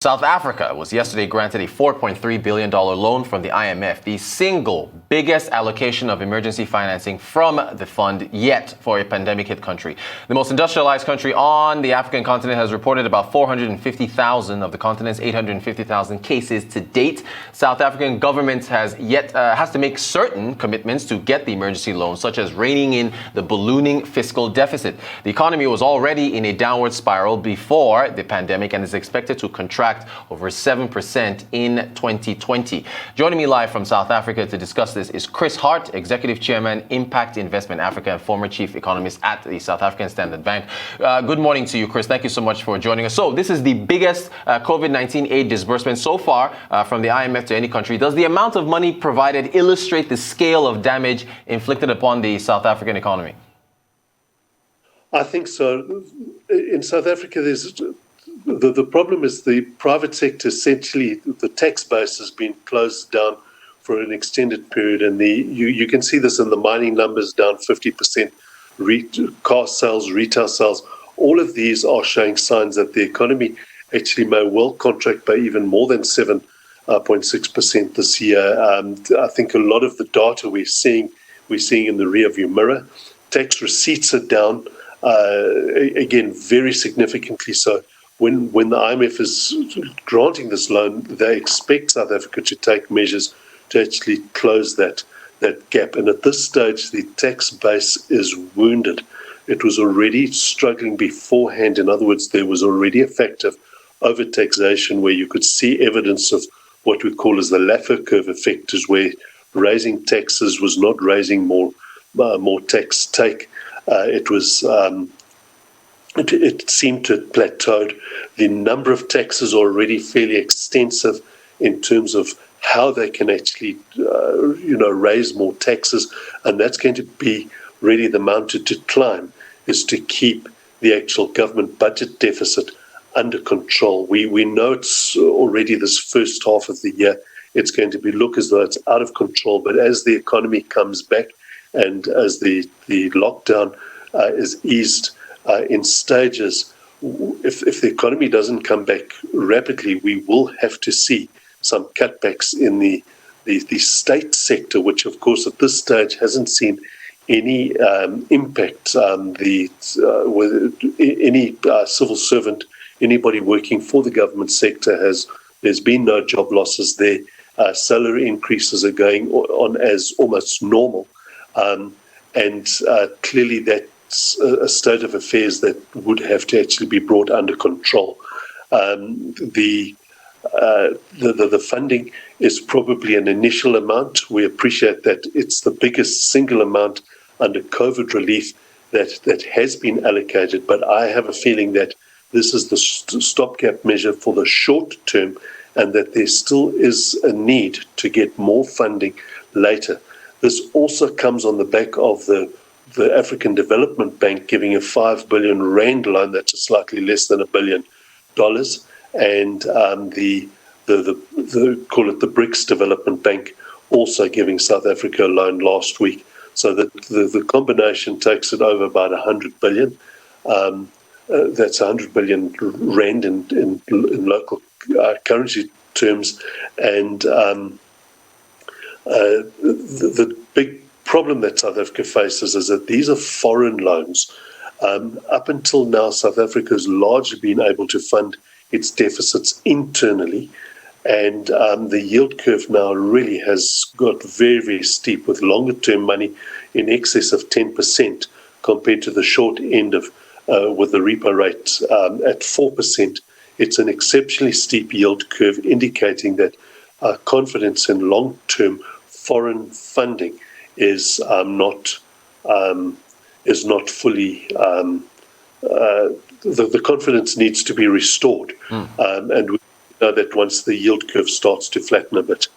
South Africa was yesterday granted a $4.3 billion loan from the IMF, the single biggest allocation of emergency financing from the fund yet for a pandemic-hit country. The most industrialized country on the African continent has reported about 450,000 of the continent's 850,000 cases to date. South African government has to make certain commitments to get the emergency loan, such as reining in the ballooning fiscal deficit. The economy was already in a downward spiral before the pandemic and is expected to contract over 7% in 2020. Joining me live from South Africa to discuss this is Chris Hart, Executive Chairman, Impact Investment Africa, and former Chief Economist at the South African Standard Bank. Good morning to you, Chris. Thank you so much for joining us. So this is the biggest COVID-19 aid disbursement so far from the IMF to any country. Does the amount of money provided illustrate the scale of damage inflicted upon the South African economy? I think so. In South Africa, the problem is the private sector, essentially, the tax base has been closed down for an extended period. And you can see this in the mining numbers, down 50%, car sales, retail sales. All of these are showing signs that the economy actually may well contract by even more than 7.6% this year. I think a lot of the data we're seeing in the rearview mirror. Tax receipts are down, again, very significantly so. When the IMF is granting this loan, they expect South Africa to take measures to actually close that gap. And at this stage, the tax base is wounded. It was already struggling beforehand. In other words, there was already a factor of overtaxation where you could see evidence of what we call as the Laffer curve effect, is where raising taxes was not raising more tax take. It seemed to have plateaued. The number of taxes are already fairly extensive in terms of how they can actually, raise more taxes, and that's going to be really the mountain to climb, is to keep the actual government budget deficit under control. We know it's already this first half of the year. It's going to look as though it's out of control, but as the economy comes back and as the lockdown is eased in stages, if the economy doesn't come back rapidly, we will have to see some cutbacks in the state sector, which, of course, at this stage hasn't seen any impact. Any civil servant, anybody working for the government sector, there's been no job losses there. Salary increases are going on as almost normal, and clearly that's a state of affairs that would have to actually be brought under control. The funding is probably an initial amount. We appreciate that it's the biggest single amount under COVID relief that has been allocated, but I have a feeling that this is the stopgap measure for the short term, and that there still is a need to get more funding later. This also comes on the back of the African Development Bank giving a 5 billion rand loan, that's a slightly less than $1 billion, and the call it the BRICS Development Bank also giving South Africa a loan last week. So that the combination takes it over about 100 billion. That's 100 billion rand in local currency terms, and the big problem that South Africa faces is that these are foreign loans. Up until now, South Africa has largely been able to fund its deficits internally, and the yield curve now really has got very, very steep, with longer-term money in excess of 10% compared to the short end of with the repo rate at 4%. It's an exceptionally steep yield curve, indicating that confidence in long-term foreign funding is not fully. The confidence needs to be restored, and we know that once the yield curve starts to flatten a bit.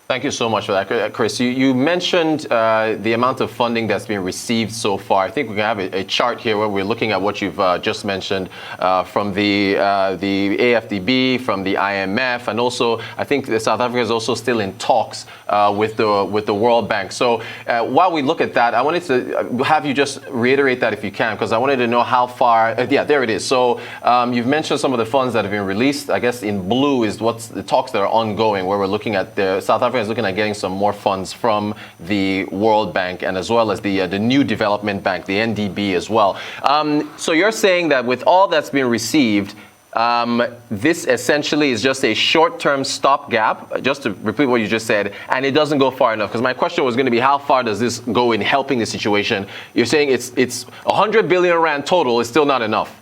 Thank you so much for that, Chris. You mentioned the amount of funding that's been received so far. I think we can have a chart here where we're looking at what you've just mentioned from the AFDB, from the IMF, and also I think South Africa is also still in talks with the World Bank. So while we look at that, I wanted to have you just reiterate that if you can, because I wanted to know how far. Yeah, there it is. So you've mentioned some of the funds that have been released. I guess in blue is what's the talks that are ongoing, where we're looking at South Africa is looking at getting some more funds from the World Bank and as well as the New Development Bank, the NDB as well. So you're saying that with all that's been received, this essentially is just a short-term stopgap, just to repeat what you just said, and it doesn't go far enough. Because my question was going to be, how far does this go in helping the situation? You're saying it's 100 billion rand total is still not enough.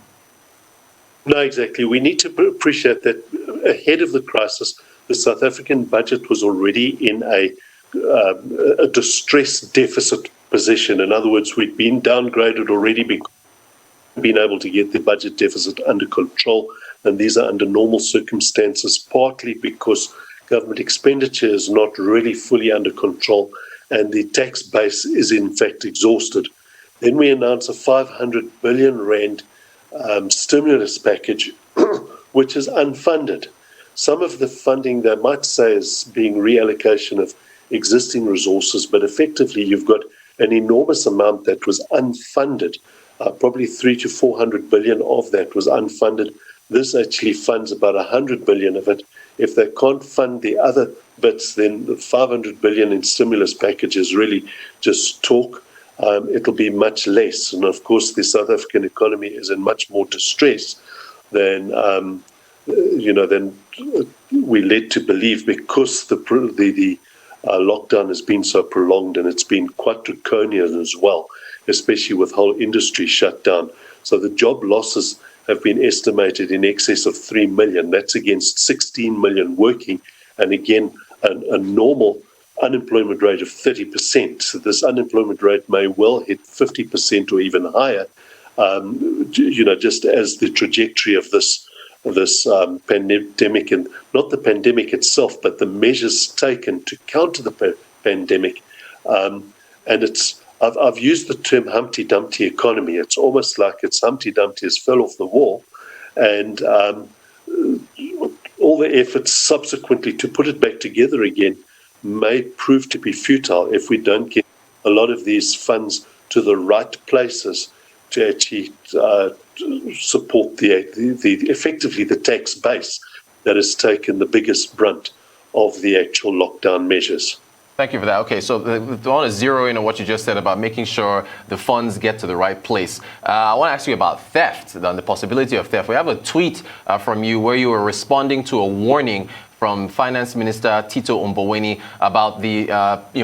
No, exactly. We need to appreciate that ahead of the crisis, the South African budget was already in a distressed deficit position. In other words, we'd been downgraded already, been able to get the budget deficit under control. And these are under normal circumstances, partly because government expenditure is not really fully under control and the tax base is in fact exhausted. Then we announce a 500 billion rand stimulus package, which is unfunded. Some of the funding, they might say, is being reallocation of existing resources, but effectively you've got an enormous amount that was unfunded. Probably 300 to 400 billion of that was unfunded. This actually funds about 100 billion of it. If they can't fund the other bits, then the 500 billion in stimulus package is really just talk. It'll be much less. And of course, the South African economy is in much more distress than than we led to believe, because the lockdown has been so prolonged and it's been quite draconian as well, especially with whole industry shut down. So the job losses have been estimated in excess of 3 million. That's against 16 million working, and again, a normal unemployment rate of 30%. So this unemployment rate may well hit 50% or even higher, just as the trajectory of this pandemic, and not the pandemic itself, but the measures taken to counter the pandemic. And I've used the term Humpty Dumpty economy. It's almost like it's Humpty Dumpty has fell off the wall, and all the efforts subsequently to put it back together again may prove to be futile if we don't get a lot of these funds to the right places to actually support effectively the tax base that has taken the biggest brunt of the actual lockdown measures. Thank you for that. Okay, so I want to zero in on what you just said about making sure the funds get to the right place. I want to ask you about theft, the possibility of theft. We have a tweet from you where you were responding to a warning from Finance Minister Tito Mboweni about the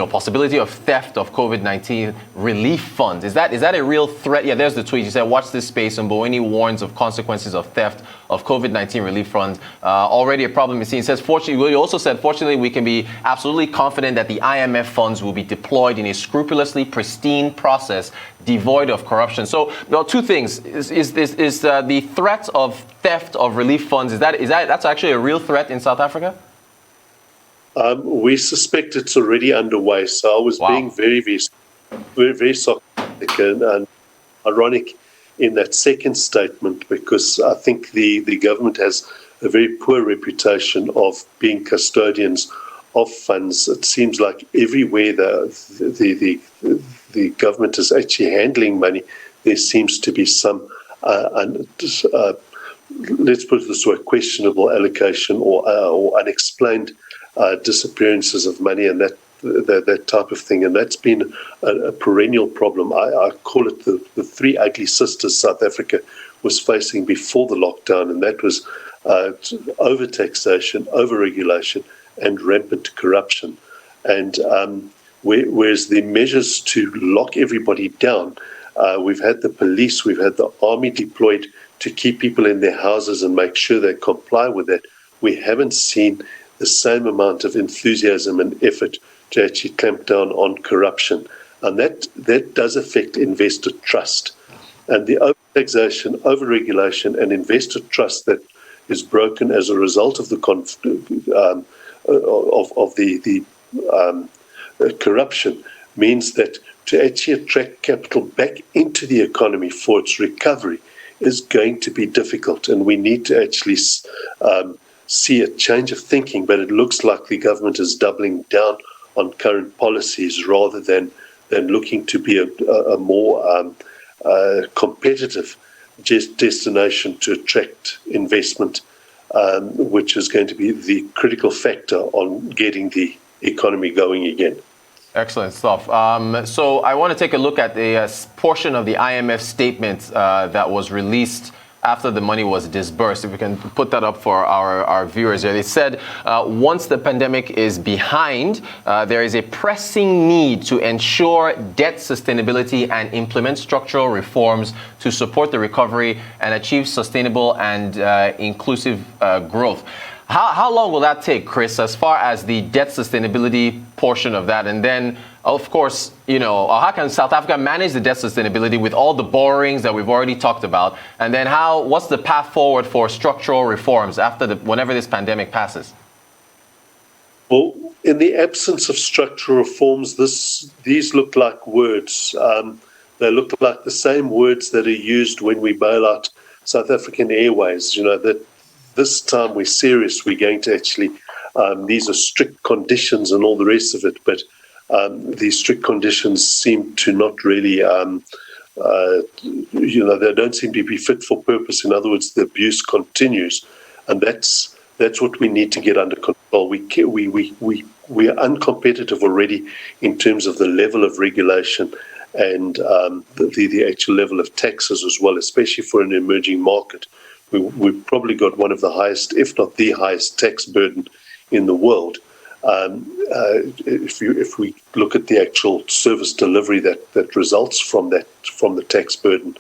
possibility of theft of COVID-19 relief funds. Is that a real threat? Yeah, there's the tweet. You said, watch this space. Mboweni warns of consequences of theft of COVID-19 relief funds. Already a problem is seen. It says, fortunately, you also said, fortunately, we can be absolutely confident that the IMF funds will be deployed in a scrupulously pristine process devoid of corruption. So, two things. Is the threat of theft of relief funds, that's actually a real threat in South Africa? We suspect it's already underway. So I was being very, very, very, very sarcastic and ironic in that second statement, because I think the government has a very poor reputation of being custodians of funds. It seems like everywhere the government is actually handling money, there seems to be some, let's put it this way, questionable allocation or unexplained disappearances of money and that type of thing. And that's been a perennial problem. I call it the three ugly sisters South Africa was facing before the lockdown, and that was overtaxation, overregulation, and rampant corruption. And whereas the measures to lock everybody down, we've had the police, we've had the army deployed to keep people in their houses and make sure they comply with that. We haven't seen the same amount of enthusiasm and effort to actually clamp down on corruption. And that does affect investor trust. And the overtaxation, overregulation, and investor trust that is broken as a result of the corruption means that to actually attract capital back into the economy for its recovery is going to be difficult, and we need to actually see a change of thinking. But it looks like the government is doubling down on current policies rather than looking to be a more competitive destination to attract investment, which is going to be the critical factor on getting the economy going again. Excellent stuff. So I want to take a look at a portion of the IMF statement that was released after the money was disbursed. If we can put that up for our viewers here. They said once the pandemic is behind, there is a pressing need to ensure debt sustainability and implement structural reforms to support the recovery and achieve sustainable and inclusive growth. How long will that take, Chris, as far as the debt sustainability portion of that? And then, of course, how can South Africa manage the debt sustainability with all the borrowings that we've already talked about? And then what's the path forward for structural reforms whenever this pandemic passes? Well, in the absence of structural reforms, these look like words. They look like the same words that are used when we bail out South African Airways, that this time we're serious, we're going to actually, these are strict conditions and all the rest of it, but these strict conditions seem to not really, they don't seem to be fit for purpose. In other words, the abuse continues, and that's what we need to get under control. We are uncompetitive already in terms of the level of regulation and the actual level of taxes as well, especially for an emerging market. We've probably got one of the highest, if not the highest, tax burden in the world. If we look at the actual service delivery that results from the tax burden,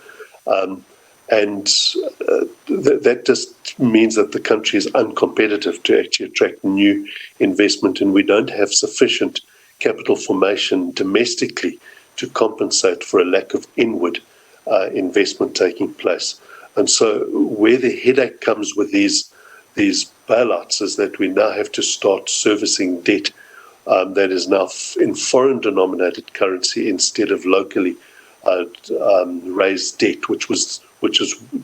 and that just means that the country is uncompetitive to actually attract new investment, and we don't have sufficient capital formation domestically to compensate for a lack of inward investment taking place. And so where the headache comes with these bailouts is that we now have to start servicing debt that is now in foreign denominated currency instead of locally raised debt, which is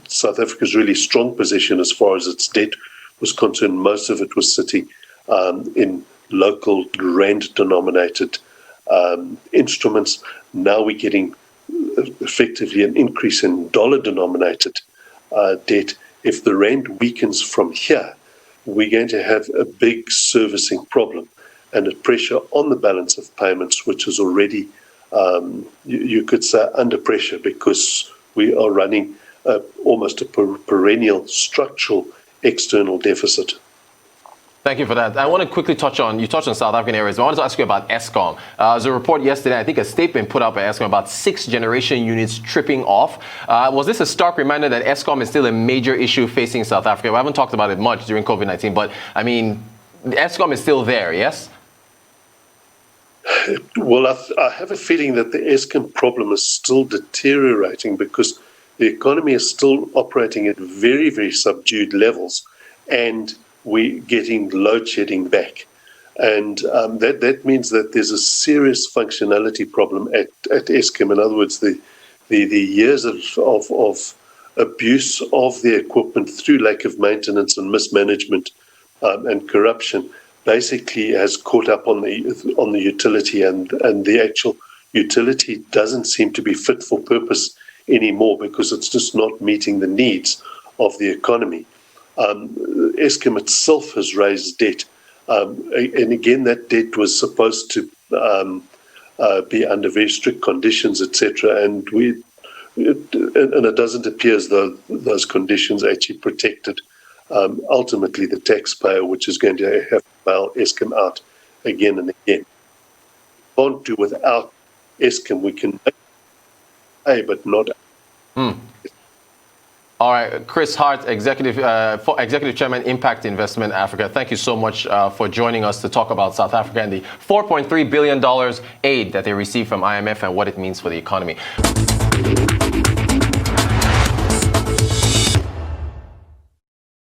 South Africa's really strong position as far as its debt was concerned. Most of it was sitting in local rand denominated instruments. Now we're getting effectively an increase in dollar denominated debt. If the rand weakens from here, we're going to have a big servicing problem and a pressure on the balance of payments, which is already, you could say, under pressure because we are running almost a perennial structural external deficit. Thank you for that. I want to quickly touched on South African Airways, but I wanted to ask you about Eskom. There's a report yesterday, I think a statement put out by Eskom about 6th-generation units tripping off. Was this a stark reminder that Eskom is still a major issue facing South Africa? We haven't talked about it much during COVID-19, but I mean, Eskom is still there, yes? Well, I have a feeling that the Eskom problem is still deteriorating because the economy is still operating at very, very subdued levels, and we're getting load shedding back. And that means that there's a serious functionality problem at Eskom. In other words, the years of abuse of the equipment through lack of maintenance and mismanagement and corruption basically has caught up on the utility, and the actual utility doesn't seem to be fit for purpose anymore because it's just not meeting the needs of the economy. Eskom itself has raised debt, and again, that debt was supposed to be under very strict conditions, etc. And it doesn't appear as though those conditions actually protected ultimately the taxpayer, which is going to have to bail Eskom out again and again. We can't do without Eskom. We can pay, but not. All right, Chris Hart, Executive Chairman, Impact Investment Africa. Thank you so much for joining us to talk about South Africa and the $4.3 billion aid that they received from IMF and what it means for the economy.